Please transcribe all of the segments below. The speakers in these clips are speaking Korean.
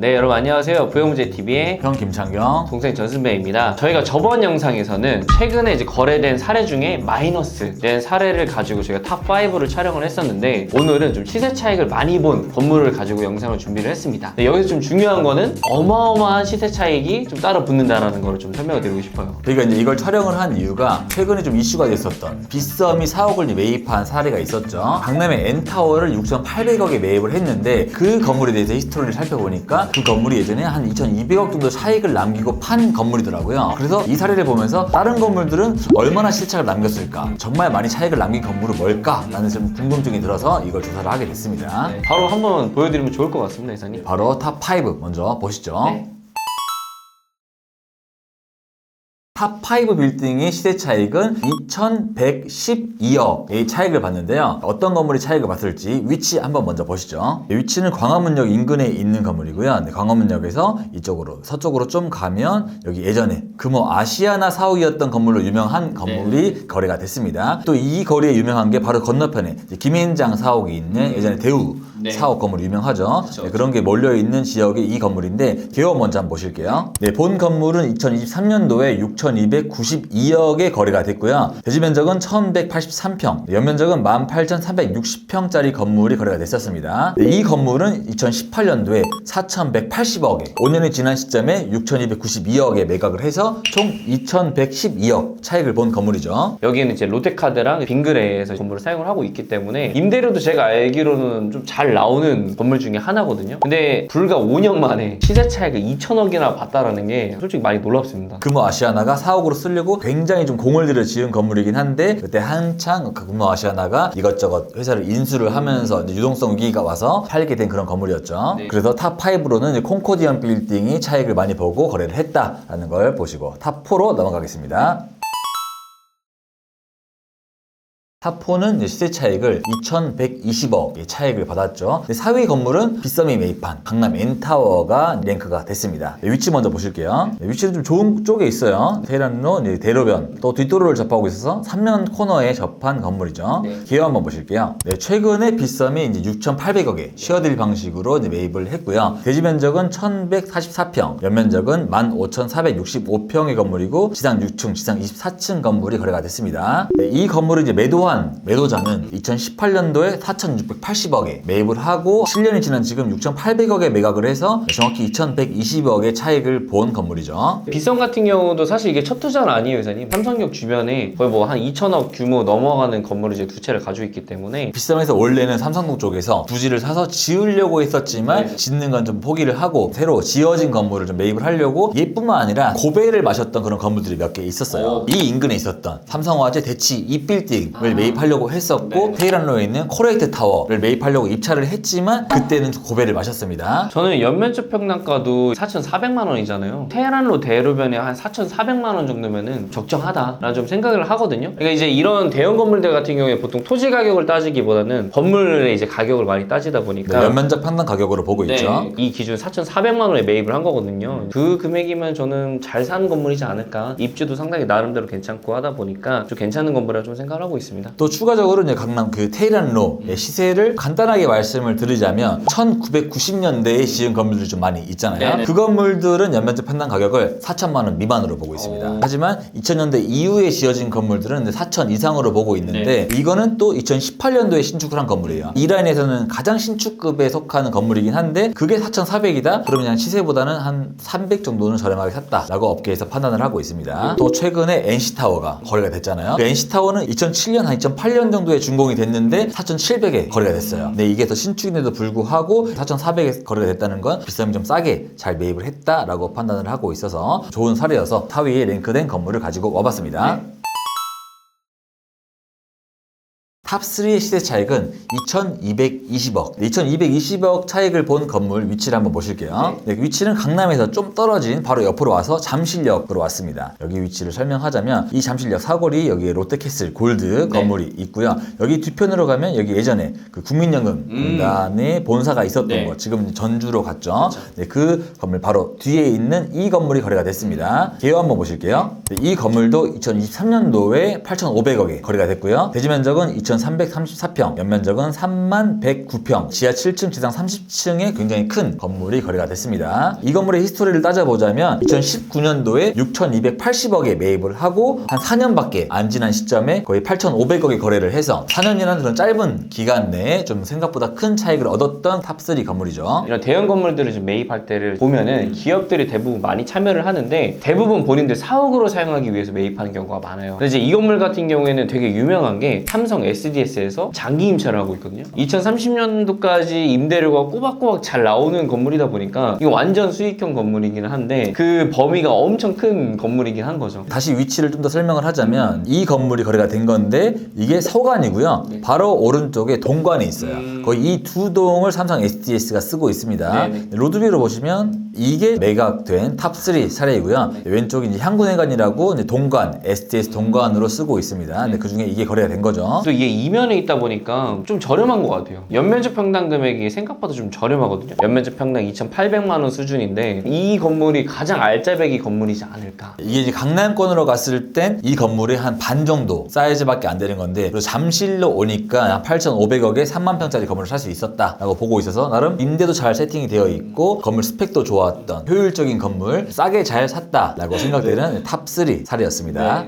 네, 여러분 안녕하세요. 부영문제TV의 형 김창경 동생 전승배입니다. 저희가 저번 영상에서는 최근에 이제 거래된 사례 중에 마이너스 된 사례를 가지고 저희가 탑5를 촬영을 했었는데, 오늘은 좀 시세 차익을 많이 본 건물을 가지고 영상을 준비를 했습니다. 네, 여기서 좀 중요한 거는 어마어마한 시세 차익이 좀 따라 붙는다라는 걸 좀 설명을 드리고 싶어요. 그러니까 이제 이걸 촬영을 한 이유가 최근에 좀 이슈가 됐었던 빗썸이 4억을 매입한 사례가 있었죠. 강남의 N타워를 6,800억에 매입을 했는데, 그 건물에 대해서 히스토리를 살펴보니까 그 건물이 예전에 한 2,200억 정도 차익을 남기고 판 건물이더라고요. 그래서 이 사례를 보면서 다른 건물들은 얼마나 실차를 남겼을까, 정말 많이 차익을 남긴 건물은 뭘까 라는 좀 궁금증이 들어서 이걸 조사를 하게 됐습니다. 네, 바로 한번 보여드리면 좋을 것 같습니다, 이사님. 바로 탑5 먼저 보시죠. 네. 탑5 빌딩의 시세 차익은 2,112억의 차익을 봤는데요. 어떤 건물이 차익을 봤을지 위치 한번 먼저 보시죠. 위치는 광화문역 인근에 있는 건물이고요. 광화문역에서 이쪽으로 서쪽으로 좀 가면 여기 예전에 금호 아시아나 사옥이었던 건물로 유명한 건물이 거래가 됐습니다. 또 이 거리에 유명한 게 바로 건너편에 김앤장 사옥이 있는 예전에 대우 사옥 건물 유명하죠. 그쵸. 네, 그런 게 몰려있는 지역이 이 건물인데, 개요 먼저 한번 보실게요. 네, 본 건물은 2023년도에 6,292억에 거래가 됐고요. 대지 면적은 1,183평, 연면적은 18,360평짜리 건물이 거래가 됐었습니다. 네, 이 건물은 2018년도에 4,180억에 5년이 지난 시점에 6,292억에 매각을 해서 총 2,112억 차익을 본 건물이죠. 여기는 이제 롯데카드랑 빙그레에서 건물을 사용을 하고 있기 때문에 임대료도 제가 알기로는 좀 잘 나오는 건물 중에 하나거든요. 근데 불과 5년 만에 시세 차익을 2천억이나 봤다라는 게 솔직히 많이 놀랍습니다. 금호 아시아나가 사옥으로 쓰려고 굉장히 좀 공을 들여 지은 건물이긴 한데, 그때 한창 금호 아시아나가 이것저것 회사를 인수를 하면서 이제 유동성 위기가 와서 팔게 된 그런 건물이었죠. 네. 그래서 탑5로는 콩코디언 빌딩이 차익을 많이 보고 거래를 했다라는 걸 보시고, 탑4로 넘어가겠습니다. 탑4는 시세 차익을 2,120억의 차익을 받았죠. 4위 건물은 빗썸이 매입한 강남 N타워가 랭크가 됐습니다. 위치 먼저 보실게요. 위치는 좀 좋은 쪽에 있어요. 대란로, 대로변, 또 뒷도로를 접하고 있어서 3면 코너에 접한 건물이죠. 네. 개요 한번 보실게요. 최근에 빗썸이 이제 6,800억에 쉐어딜 방식으로 이제 매입을 했고요. 대지 면적은 1,144평, 연면적은 15,465평의 건물이고, 지상 6층, 지상 24층 건물이 거래가 됐습니다. 이 건물을 이제 매도자는 2018년도에 4,680억에 매입을 하고 7년이 지난 지금 6,800억에 매각을 해서 정확히 2,120억의 차익을 본 건물이죠. 빗썸 같은 경우도 사실 이게 첫 투자는 아니에요, 회사님. 삼성역 주변에 거의 뭐 한 2천억 규모 넘어가는 건물을 이제 두 채를 가지고 있기 때문에. 빗썸에서 원래는 삼성동 쪽에서 부지를 사서 지으려고 했었지만 네. 짓는 건 좀 포기를 하고 새로 지어진 건물을 좀 매입을 하려고, 얘뿐만 아니라 고배를 마셨던 그런 건물들이 몇 개 있었어요. 이 인근에 있었던 삼성화재 대치 이빌딩을 매입하려고 했었고, 네. 테헤란로에 있는 코레이트 타워를 매입하려고 입찰을 했지만 그때는 고배를 마셨습니다. 저는 연면적 평당가도 4,400만 원이잖아요. 테헤란로 대로변에 한 4,400만 원 정도면은 적정하다라는 좀 생각을 하거든요. 그러니까 이제 이런 대형 건물들 같은 경우에 보통 토지 가격을 따지기보다는 건물의 이제 가격을 많이 따지다 보니까 연면적 판단 가격으로 보고 네, 있죠. 이 기준 4,400만 원에 매입을 한 거거든요. 그 금액이면 저는 잘 사는 건물이지 않을까. 입지도 상당히 나름대로 괜찮고 하다 보니까 좀 괜찮은 건물이라 좀 생각을 하고 있습니다. 또 추가적으로 이제 강남 그 테헤란로의 시세를 간단하게 말씀을 드리자면 1990년대에 지은 건물들이 좀 많이 있잖아요. 네네. 그 건물들은 연면적 판단 가격을 4천만 원 미만으로 보고 있습니다. 하지만 2000년대 이후에 지어진 건물들은 4천 이상으로 보고 있는데, 이거는 또 2018년도에 신축을 한 건물이에요. 이 라인에서는 가장 신축급에 속하는 건물이긴 한데, 그게 4,400이다? 그러면 그냥 시세보다는 한 300 정도는 저렴하게 샀다라고 업계에서 판단을 하고 있습니다. 또 최근에 NC타워가 거래가 됐잖아요. 그 NC타워는 2007년, 한 2008년 정도에 준공이 됐는데 4,700에 거래가 됐어요. 근데 이게 더 신축인데도 불구하고 4,400에 거래가 됐다는 건 빗썸이 좀 싸게 잘 매입을 했다라고 판단을 하고 있어서 좋은 사례여서 4위에 랭크된 건물을 가지고 와봤습니다. 탑3의 시세 차익은 2,220억. 2,220억 차익을 본 건물 위치를 한번 보실게요. 네, 위치는 강남에서 좀 떨어진 바로 옆으로 와서 잠실역으로 왔습니다. 여기 위치를 설명하자면, 이 잠실역 사거리 여기에 롯데캐슬 골드 건물이 있고요. 여기 뒤편으로 가면 여기 예전에 그 국민연금 공단의 본사가 있었던 거, 지금 전주로 갔죠. 네, 그 건물 바로 뒤에 있는 이 건물이 거래가 됐습니다. 개요 한번 보실게요. 네, 이 건물도 2023년도에 8,500억에 거래가 됐고요. 대지 면적은 2,400 2,334평, 연면적은 31,109평, 지하 7층, 지상 30층의 굉장히 큰 건물이 거래가 됐습니다. 이 건물의 히스토리를 따져보자면 2019년도에 6,280억에 매입을 하고 한 4년밖에 안 지난 시점에 거의 8,500억에 거래를 해서 4년이라는 그런 짧은 기간 내에 좀 생각보다 큰 차익을 얻었던 탑3 건물이죠. 이런 대형 건물들을 좀 매입할 때를 보면은 기업들이 대부분 많이 참여를 하는데 대부분 본인들 사옥으로 사용하기 위해서 매입하는 경우가 많아요. 근데 이제 이 건물 같은 경우에는 되게 유명한 게 삼성 SDS에서 장기 임차를 하고 있거든요. 2030년도까지 임대료가 꼬박꼬박 잘 나오는 건물이다 보니까 이거 완전 수익형 건물이긴 한데 그 범위가 엄청 큰 건물이긴 한 거죠. 다시 위치를 좀 더 설명을 하자면 이 건물이 거래가 된 건데 이게 서관이고요. 바로 오른쪽에 동관이 있어요. 거의 이 두 동을 삼성 SDS가 쓰고 있습니다. 로드뷰로 보시면 이게 매각된 탑3 사례이고요. 왼쪽이 이제 향군회관이라고 이제 동관, SDS 동관으로 쓰고 있습니다. 근데 그 중에 이게 거래가 된 거죠. 또 이게 이면에 있다 보니까 좀 저렴한 것 같아요. 연면적 평당 금액이 생각보다 좀 저렴하거든요. 연면적 평당 2,800만 원 수준인데 이 건물이 가장 알짜배기 건물이지 않을까. 이게 이제 강남권으로 갔을 땐 이 건물이 한 반 정도 사이즈밖에 안 되는 건데 그리고 잠실로 오니까 8,500억에 3만 평짜리 건물을 살 수 있었다라고 보고 있어서 나름 임대도 잘 세팅이 되어 있고 건물 스펙도 좋았던 효율적인 건물 싸게 잘 샀다라고 생각되는 탑3 사례였습니다.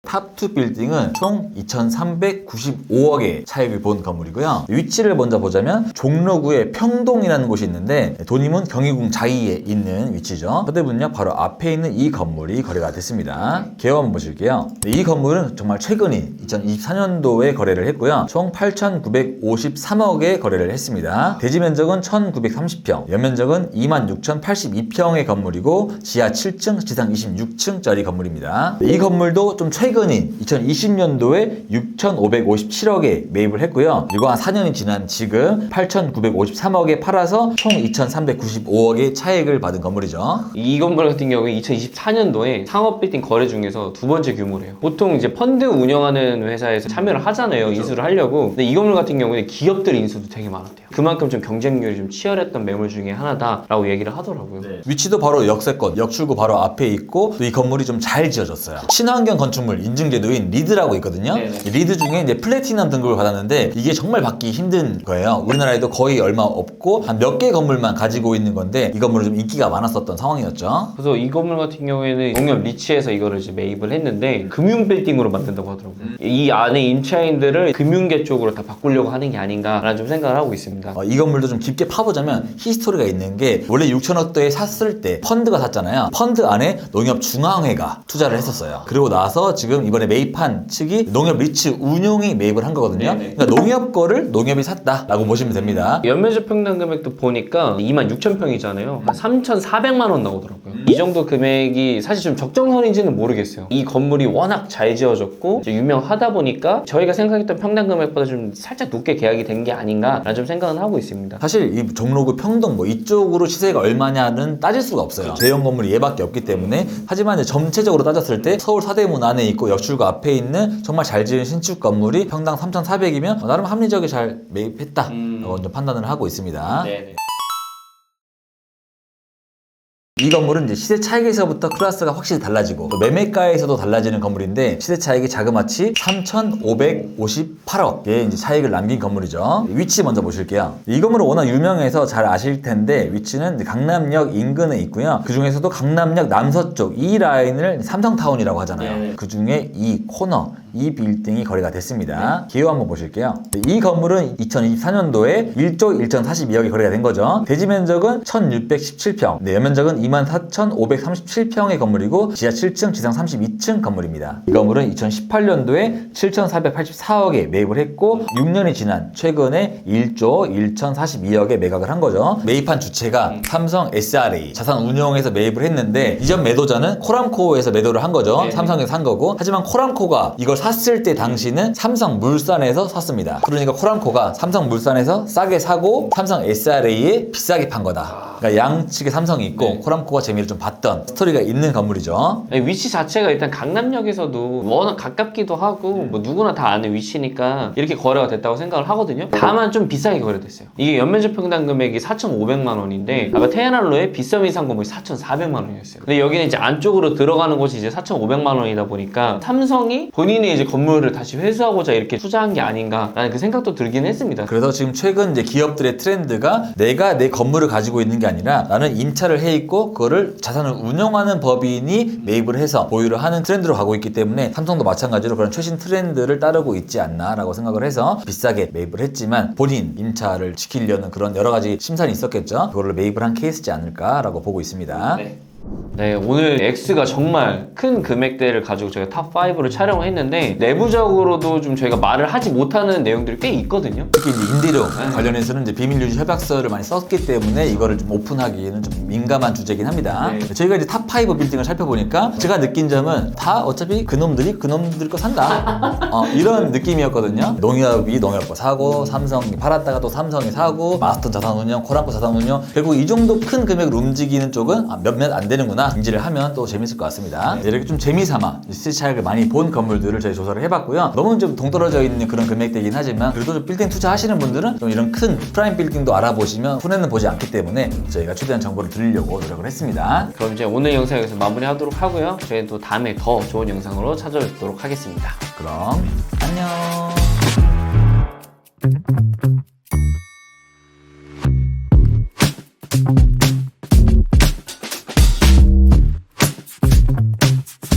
탑2 빌딩은 총 2,395억의 차익을 본 건물이고요. 위치를 먼저 보자면 종로구에 평동이라는 곳이 있는데 도님은 경희궁 자이에 있는 위치죠. 서대문역 바로 앞에 있는 이 건물이 거래가 됐습니다. 개요 한번 보실게요. 이 건물은 정말 최근인 2024년도에 거래를 했고요. 총 8,953억에 거래를 했습니다. 대지 면적은 1,930평, 연면적은 26,082평의 건물이고 지하 7층, 지상 26층짜리 건물입니다. 이 건물도 좀 최근인 2020년도에 6,557억에 매입을 했고요. 그리고 한 4년이 지난 지금 8,953억에 팔아서 총 2,395억의 차익을 받은 건물이죠. 이 건물 같은 경우에 2024년도에 상업빌딩 거래 중에서 두 번째 규모래요. 보통 이제 펀드 운영하는 회사에서 참여를 하잖아요. 인수를 하려고. 근데 이 건물 같은 경우에 기업들 인수도 되게 많았대요. 그만큼 좀 경쟁률이 좀 치열했던 매물 중에 하나다라고 얘기를 하더라고요. 위치도 바로 역세권, 역출구 바로 앞에 있고 또 이 건물이 좀 잘 지어졌어요. 친환경 건축물 인증제도인 리드라고 있거든요. 이 리드 중에 이제 플래티넘 등급을 받았는데 이게 정말 받기 힘든 거예요. 우리나라에도 거의 얼마 없고 한 몇 개 건물만 가지고 있는 건데 이 건물은 좀 인기가 많았었던 상황이었죠. 그래서 이 건물 같은 경우에는 농협 리치에서 이거를 이제 매입을 했는데 금융 빌딩으로 만든다고 하더라고요. 이 안에 임차인들을 금융계 쪽으로 다 바꾸려고 하는 게 아닌가라는 좀 생각을 하고 있습니다. 이 건물도 좀 깊게 파보자면 히스토리가 있는 게 원래 6천억대에 샀을 때 펀드가 샀잖아요. 펀드 안에 농협 중앙회가 투자를 했었어요. 그리고 나서 지금 이번에 매입한 측이 농협 리치 운용이 매입을 한 거거든요. 그러니까 농협 거를 농협이 샀다라고 보시면 됩니다. 연면적 평당 금액도 보니까 26,000평이잖아요. 한 3,400만 원 나오더라고요. 이 정도 금액이 사실 좀 적정선인지는 모르겠어요. 이 건물이 워낙 잘 지어졌고 이제 유명하다 보니까 저희가 생각했던 평당 금액보다 좀 살짝 높게 계약이 된 게 아닌가라는 좀 생각은 하고 있습니다. 사실 이 종로구 평동 뭐 이쪽으로 시세가 얼마냐는 따질 수가 없어요. 대형 건물이 얘밖에 없기 때문에. 하지만 이제 전체적으로 따졌을 때 서울 사대문 안에 있고 역출구 앞에 있는 정말 잘 지은 신축 건물이 평당 3,400이면 나름 합리적이 잘 매입했다라고 판단을 하고 있습니다. 네네. 이 건물은 이제 시세 차익에서부터 클래스가 확실히 달라지고 또 매매가에서도 달라지는 건물인데 시세 차익이 자그마치 3,558억의 이제 차익을 남긴 건물이죠. 위치 먼저 보실게요. 이 건물은 워낙 유명해서 잘 아실 텐데 위치는 이제 강남역 인근에 있고요. 그 중에서도 강남역 남서쪽 이 라인을 삼성타운이라고 하잖아요. 그 중에 이 코너 이 빌딩이 거래가 됐습니다. 기호 한번 보실게요. 이 건물은 2024년도에 1조 1,042억이 거래가 된 거죠. 대지 면적은 1,617평, 연면적은 24,537평의 건물이고 지하 7층, 지상 32층 건물입니다. 이 건물은 2018년도에 7,484억에 매입을 했고 6년이 지난 최근에 1조 1,042억에 매각을 한 거죠. 매입한 주체가 삼성 SRA 자산운용에서 매입을 했는데 이전 매도자는 코람코에서 매도를 한 거죠. 삼성에서 산 거고 하지만 코람코가 이걸 샀을 때 당시는 삼성물산에서 샀습니다. 그러니까 코람코가 삼성물산에서 싸게 사고 삼성 SRA에 비싸게 판 거다. 그러니까 양측에 삼성이 있고 코람코가 재미를 좀 봤던 스토리가 있는 건물이죠. 위치 자체가 일단 강남역에서도 워낙 가깝기도 하고 뭐 누구나 다 아는 위치니까 이렇게 거래가 됐다고 생각을 하거든요. 다만 좀 비싸게 거래됐어요. 이게 연면적 평당 금액이 4,500만 원인데 아까 태안할로의 빗썸 이상 건물이 4,400만 원이었어요. 근데 여기는 이제 안쪽으로 들어가는 곳이 이제 4,500만 원이다 보니까 삼성이 본인의 이제 건물을 다시 회수하고자 이렇게 투자한 게 아닌가라는 그 생각도 들긴 했습니다. 그래서 지금 최근 이제 기업들의 트렌드가 내가 내 건물을 가지고 있는 게 아니라 나는 임차를 해 있고 그거를 자산을 운영하는 법인이 매입을 해서 보유를 하는 트렌드로 가고 있기 때문에 삼성도 마찬가지로 그런 최신 트렌드를 따르고 있지 않나라고 생각을 해서 비싸게 매입을 했지만 본인 임차를 지키려는 그런 여러 가지 심산이 있었겠죠. 그거를 매입을 한 케이스지 않을까라고 보고 있습니다. 네, 오늘 X가 정말 큰 금액대를 가지고 저희가 탑5를 촬영을 했는데 내부적으로도 좀 저희가 말을 하지 못하는 내용들이 꽤 있거든요. 특히 이제 임대료 관련해서는 이제 비밀 유지 협약서를 많이 썼기 때문에 이거를 좀 오픈하기에는 좀 민감한 주제긴 합니다. 네. 저희가 이제 탑5 빌딩을 살펴보니까 제가 느낀 점은 다 어차피 그놈들 거 산다. 이런 느낌이었거든요. 농협이 농협 거 사고 삼성이 팔았다가 또 삼성이 사고 마스터 자산운용, 코랑코 자산운용 결국 이 정도 큰 금액을 움직이는 쪽은 몇몇 안 되는구나 인지를 하면 또 재밌을 것 같습니다. 이렇게 좀 재미삼아 시세 차익을 많이 본 건물들을 저희 조사를 해봤고요. 너무 좀 동떨어져 있는 그런 금액대이긴 하지만 그래도 좀 빌딩 투자하시는 분들은 좀 이런 큰 프라임 빌딩도 알아보시면 손해는 보지 않기 때문에 저희가 최대한 정보를 드리려고 노력을 했습니다. 그럼 이제 오늘 영상 여기서 마무리하도록 하고요. 저희는 또 다음에 더 좋은 영상으로 찾아뵙도록 하겠습니다. 그럼 안녕.